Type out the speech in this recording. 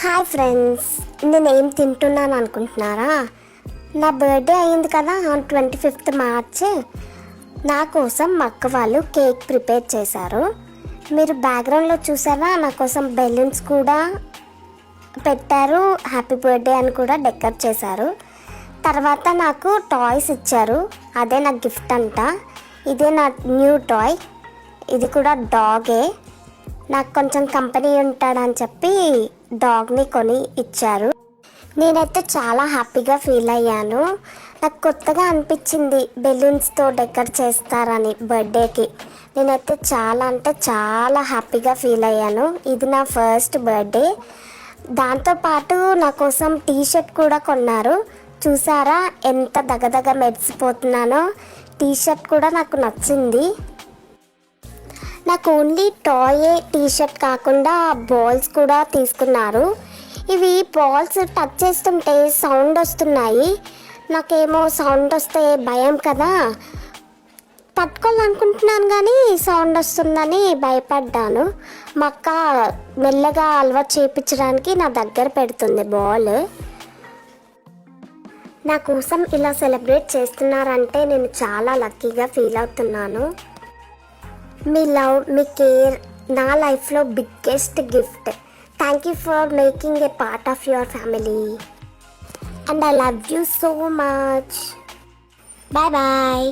Hi friends, నేనేం తింటున్నాను అనుకుంటున్నారా? నా బర్త్డే అయింది కదా 25th మార్చ్. నా కోసం మా అక్క వాళ్ళు కేక్ ప్రిపేర్ చేశారు. మీరు బ్యాక్గ్రౌండ్లో చూసారా, నా కోసం బెలూన్స్ కూడా పెట్టారు, హ్యాపీ బర్త్డే అని కూడా డెకరేట్ చేశారు. తర్వాత నాకు టాయ్స్ ఇచ్చారు, అదే నా గిఫ్ట్ అంట. ఇదే నా న్యూ టాయ్, ఇది కూడా డాగే. నాకు కొంచెం కంపెనీ ఉంటాడని చెప్పి డాగ్ని కొని ఇచ్చారు. నేనైతే చాలా హ్యాపీగా ఫీల్ అయ్యాను. నాకు కొత్తగా అనిపించింది బెలూన్స్తో డెకరేట్ చేస్తారని బర్త్డేకి. నేనైతే చాలా అంటే చాలా హ్యాపీగా ఫీల్ అయ్యాను. ఇది నా ఫస్ట్ బర్త్డే. దాంతోపాటు నా కోసం టీషర్ట్ కూడా కొన్నారు. చూసారా ఎంత దగదగ మెరిసిపోతున్నానో. టీషర్ట్ కూడా నాకు నచ్చింది. నాకు ఓన్లీ టాయే టీషర్ట్ కాకుండా బాల్స్ కూడా తీసుకున్నారు. ఇవి బాల్స్ టచ్ చేస్తుంటే సౌండ్ వస్తున్నాయి. నాకేమో సౌండ్ వస్తే భయం కదా, పట్టుకోవాలనుకుంటున్నాను కానీ సౌండ్ వస్తుందని భయపడ్డాను. మా అక్క మెల్లగా అలవాటు చేయించడానికి నా దగ్గర పెడుతుంది బాల్. నా కోసం ఇలా సెలబ్రేట్ చేస్తున్నారంటే నేను చాలా లక్కీగా ఫీల్ అవుతున్నాను. మీ లవ్, మీ కేర్ నా లైఫ్లో biggest gift. Thank you for making a part of your family and I love you so much. Bye bye.